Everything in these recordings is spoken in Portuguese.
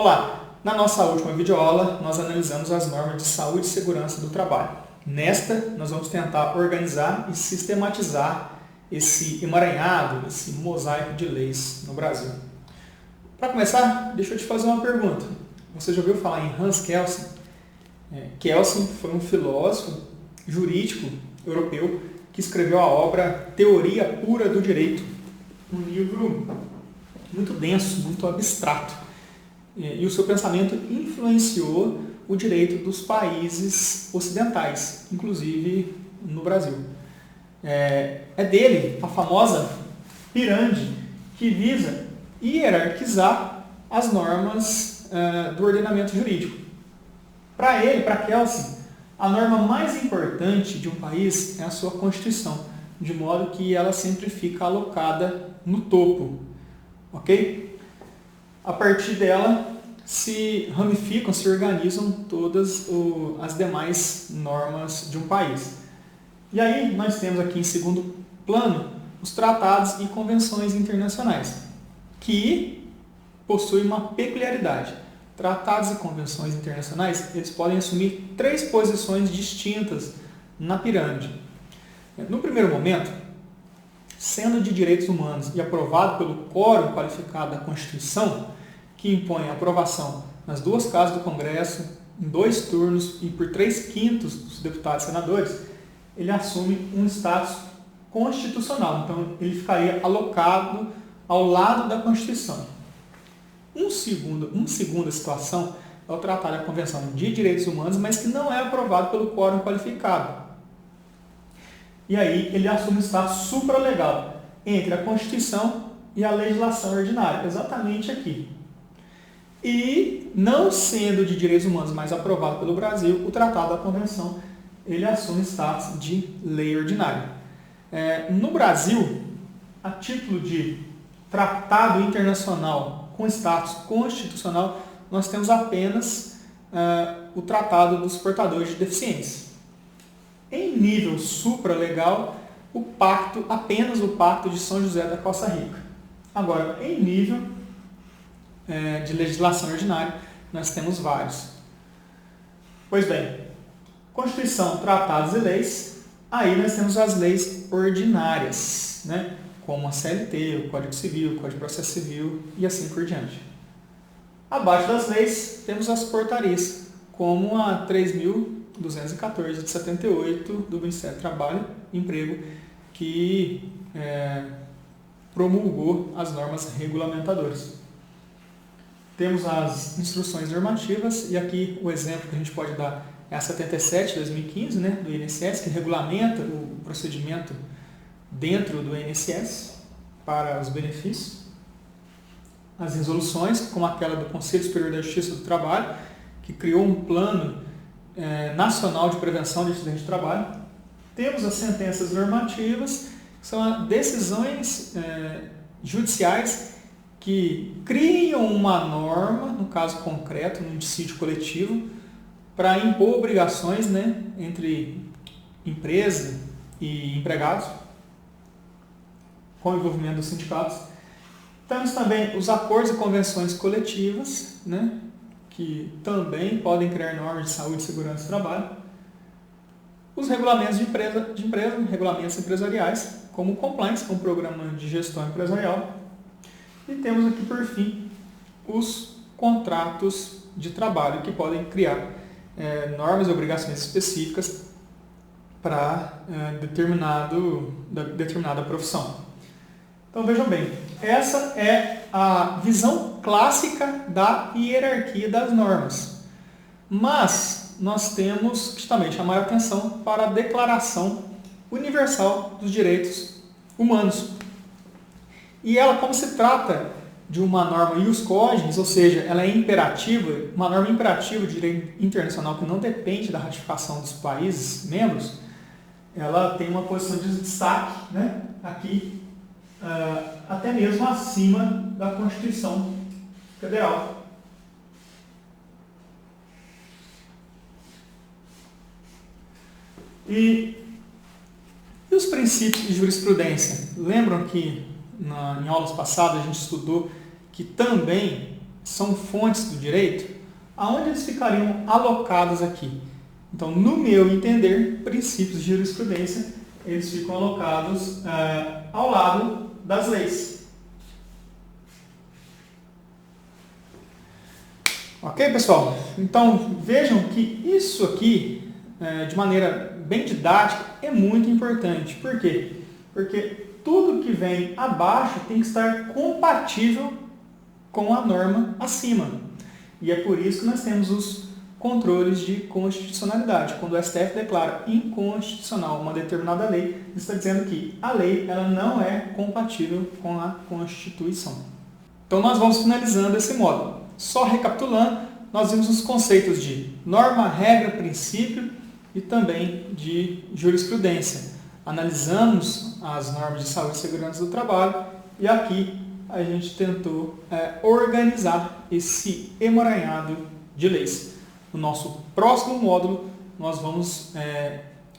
Olá! Na nossa última videoaula, nós analisamos as normas de saúde e segurança do trabalho. Nesta, nós vamos tentar organizar e sistematizar esse emaranhado, esse mosaico de leis no Brasil. Para começar, deixa eu te fazer uma pergunta. Você já ouviu falar em Hans Kelsen? Kelsen foi um filósofo jurídico europeu que escreveu a obra Teoria Pura do Direito, um livro muito denso, muito abstrato. E o seu pensamento influenciou o direito dos países ocidentais, inclusive no Brasil. É dele a famosa pirâmide que visa hierarquizar as normas do ordenamento jurídico. Para ele, para Kelsen, a norma mais importante de um país é a sua Constituição, de modo que ela sempre fica alocada no topo, ok? A partir dela se ramificam, se organizam todas as demais normas de um país. E aí nós temos aqui em segundo plano os tratados e convenções internacionais, que possuem uma peculiaridade. Tratados e convenções internacionais, eles podem assumir três posições distintas na pirâmide. No primeiro momento, sendo de direitos humanos e aprovado pelo quórum qualificado da Constituição, que impõe a aprovação nas duas casas do Congresso, em 2 turnos e por 3/5 dos deputados e senadores, ele assume um status constitucional. Então, ele ficaria alocado ao lado da Constituição. Uma segunda situação é o Tratado da Convenção de Direitos Humanos, mas que não é aprovado pelo quórum qualificado. E aí ele assume um status supralegal entre a Constituição e a legislação ordinária, exatamente aqui. E, não sendo de direitos humanos, mas aprovado pelo Brasil, o Tratado da Convenção, ele assume status de lei ordinária. No Brasil, a título de tratado internacional com status constitucional, nós temos apenas o Tratado dos Portadores de Deficiência. Em nível supralegal, apenas o Pacto de São José da Costa Rica. Agora, em nível de legislação ordinária, nós temos vários. Pois bem, Constituição, tratados e leis, aí nós temos as leis ordinárias, né? Como a CLT, o Código Civil, o Código de Processo Civil e assim por diante. Abaixo das leis, temos as portarias, como a 3.214 de 78 do Ministério do Trabalho e Emprego, que promulgou as normas regulamentadoras. Temos as instruções normativas, e aqui o exemplo que a gente pode dar é a 77 de 2015, né, do INSS, que regulamenta o procedimento dentro do INSS para os benefícios. As resoluções, como aquela do Conselho Superior da Justiça do Trabalho, que criou um plano nacional de prevenção de acidente de trabalho. Temos as sentenças normativas, que são decisões judiciais que criam uma norma, no caso concreto, num dissídio coletivo, para impor obrigações, né, entre empresa e empregados, com o envolvimento dos sindicatos. Temos também os acordos e convenções coletivas, né, que também podem criar normas de saúde e segurança do trabalho. Os regulamentos de empresa, regulamentos empresariais, como o Compliance, que é um programa de gestão empresarial. E temos aqui, por fim, os contratos de trabalho, que podem criar normas e obrigações específicas para determinada profissão. Então, vejam bem, essa é a visão clássica da hierarquia das normas. Mas nós temos que também chamar a atenção para a Declaração Universal dos Direitos Humanos. E ela, como se trata de uma norma ius cogens, ou seja, ela é imperativa, uma norma imperativa de direito internacional que não depende da ratificação dos países membros, ela tem uma posição de destaque, né, aqui, até mesmo acima da Constituição Federal. E os princípios de jurisprudência? Lembram que em aulas passadas a gente estudou que também são fontes do direito, aonde eles ficariam alocados aqui? Então, no meu entender, princípios de jurisprudência, eles ficam alocados ao lado das leis. Ok, pessoal? Então, vejam que isso aqui, de maneira bem didática, é muito importante. Por quê? Porque tudo que vem abaixo tem que estar compatível com a norma acima. E é por isso que nós temos os controles de constitucionalidade. Quando o STF declara inconstitucional uma determinada lei, ele está dizendo que a lei ela não é compatível com a Constituição. Então nós vamos finalizando esse módulo. Só recapitulando, nós vimos os conceitos de norma, regra, princípio e também de jurisprudência. Analisamos as normas de saúde e segurança do trabalho e aqui a gente tentou organizar esse emaranhado de leis. No nosso próximo módulo, nós vamos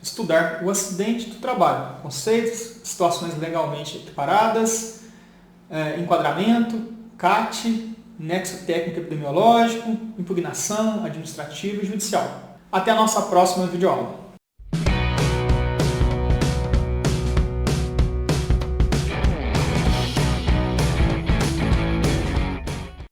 estudar o acidente do trabalho, conceitos, situações legalmente equiparadas, enquadramento, CAT, nexo técnico epidemiológico, impugnação administrativa e judicial. Até a nossa próxima videoaula.